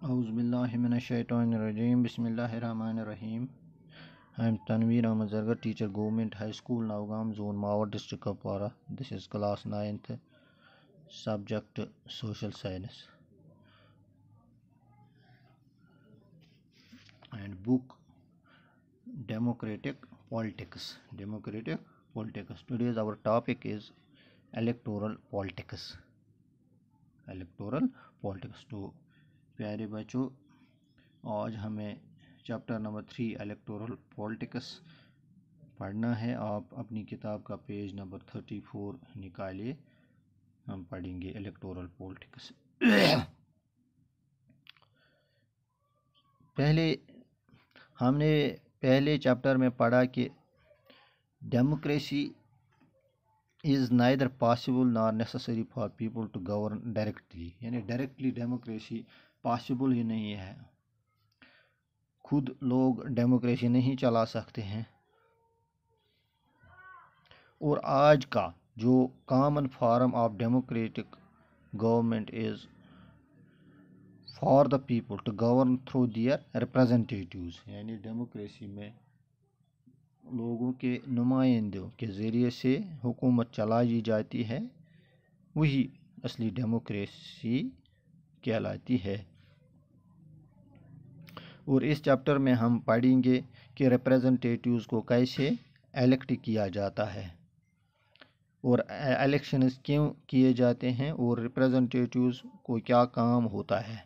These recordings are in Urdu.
اعوذ باللہ من الشیطان الرجیم بسم اللہ الرحمن الرحیم. I am Tanveer Ahmed Zargar, teacher, Government High School, Navgam Zone, Mawar District, Kupwara. This is class 9th, subject Social Science, and book Democratic Politics. Democratic Politics. Today's our topic is electoral politics. Electoral politics. تو پیارے بچوں، آج ہمیں چیپٹر نمبر 3 الیکٹورل پولیٹکس پڑھنا ہے. آپ اپنی کتاب کا پیج نمبر 34 نکالیے، ہم پڑھیں گے الیکٹورل پولیٹکس. ہم نے پہلے چیپٹر میں پڑھا کہ democracy is neither possible nor necessary for people to govern directly, یعنی ڈائریکٹلی ڈیموکریسی پاسبل ہی نہیں ہے. خود لوگ ڈیموکریسی نہیں چلا سکتے ہیں. اور آج کا جو common form of democratic government is for the people to govern through their representatives, یعنی ڈیموکریسی میں لوگوں کے نمائندوں کے ذریعے سے حکومت چلائی جاتی ہے، وہی اصلی ڈیموکریسی کہلاتی ہے. اور اس چیپٹر میں ہم پڑھیں گے کہ ریپرزنٹیٹیوز کو کیسے الیکٹ کیا جاتا ہے اور الیکشنز کیوں کیے جاتے ہیں اور ریپرزنٹیٹیوز کو کیا کام ہوتا ہے.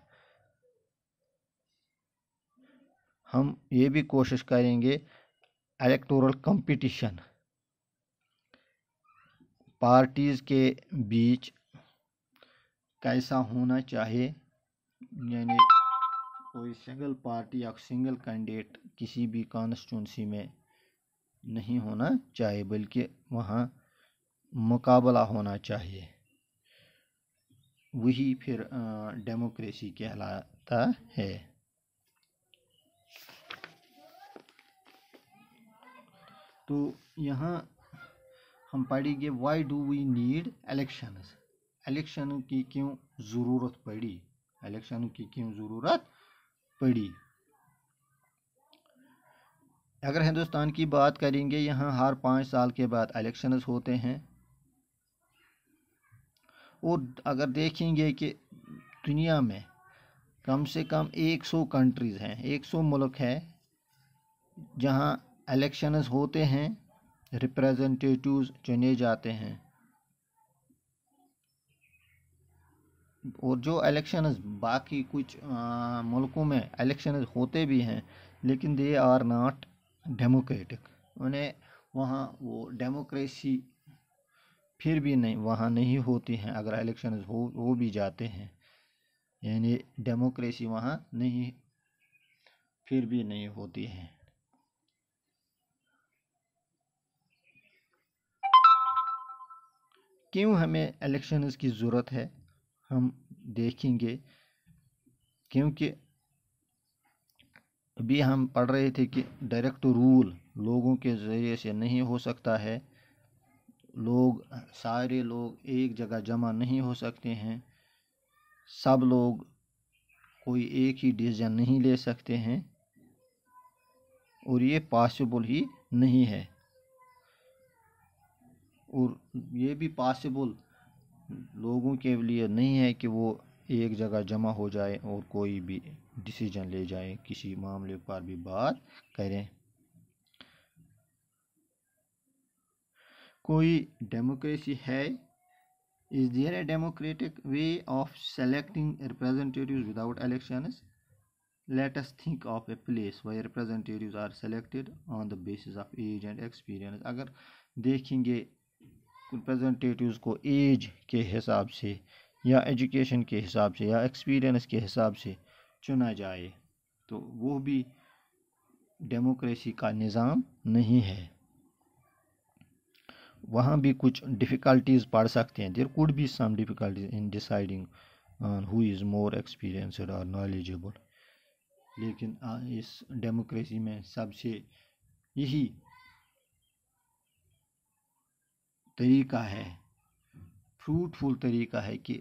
ہم یہ بھی کوشش کریں گے الیکٹورل کمپٹیشن پارٹیز کے بیچ کیسا ہونا چاہیے، یعنی کوئی سنگل پارٹی یا سنگل کینڈیڈیٹ کسی بھی کانسٹیٹوئنسی میں نہیں ہونا چاہیے، بلکہ وہاں مقابلہ ہونا چاہیے. وہی پھر ڈیموکریسی کہلاتا ہے. تو یہاں ہم پڑھیں گے why do we need elections. Election کی کیوں ضرورت پڑی، الیکشن کی کیوں ضرورت پڑی. اگر ہندوستان کی بات کریں گے، یہاں ہر 5 سال کے بعد الیکشنز ہوتے ہیں. اور اگر دیکھیں گے کہ دنیا میں کم سے کم 100 کنٹریز ہیں، 100 ملک ہے جہاں الیکشنز ہوتے ہیں، ریپرزنٹیٹیوز چنے جاتے ہیں. اور جو الیکشنز باقی کچھ ملکوں میں الیکشنز ہوتے بھی ہیں، لیکن دے آر ناٹ ڈیموکریٹک. انہیں وہاں وہ ڈیموکریسی پھر بھی نہیں وہاں نہیں ہوتی ہیں. اگر الیکشنز ہو بھی جاتے ہیں، یعنی ڈیموکریسی وہاں نہیں پھر بھی نہیں ہوتی ہے. کیوں ہمیں الیکشنز کی ضرورت ہے ہم دیکھیں گے. کیونکہ ابھی ہم پڑھ رہے تھے کہ ڈائریکٹ رول لوگوں کے ذریعے سے نہیں ہو سکتا ہے. سارے لوگ ایک جگہ جمع نہیں ہو سکتے ہیں. سب لوگ کوئی ایک ہی ڈیسیژن نہیں لے سکتے ہیں، اور یہ پاسبل ہی نہیں ہے. اور یہ بھی پاسبل لوگوں کے لیے نہیں ہے کہ وہ ایک جگہ جمع ہو جائے اور کوئی بھی ڈیسیژن لے جائے، کسی معاملے پر بھی بات کریں. کوئی ڈیموکریسی ہے. Is there a democratic way of selecting representatives without elections? Let us think of a place where representatives are selected on the basis of age and experience. اگر دیکھیں گے ریپرزنٹیٹیوز کو ایج کے حساب سے یا ایجوکیشن کے حساب سے یا ایکسپیرینس کے حساب سے چنا جائے، تو وہ بھی ڈیموکریسی کا نظام نہیں ہے. وہاں بھی کچھ ڈیفیکلٹیز پڑ سکتے ہیں. There could be some difficulties in deciding on who is more experienced اور نالجیبل. لیکن اس ڈیموکریسی میں سب سے یہی طریقہ ہے، فروٹفل طریقہ ہے کہ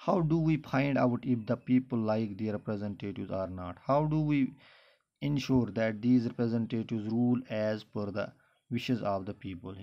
How do we find out if the people like their representatives or not? How do we ensure that these representatives rule as per the wishes of the people?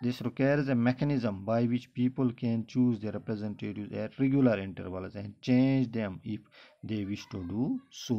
This requires a mechanism by which people can choose their representatives at regular intervals and change them if they wish to do so.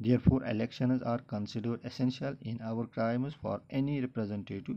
Therefore, elections are considered essential in our times for any representative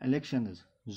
elections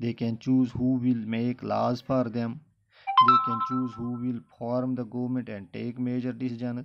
They can choose who will make laws for them. They can choose who will form the government and take major decisions.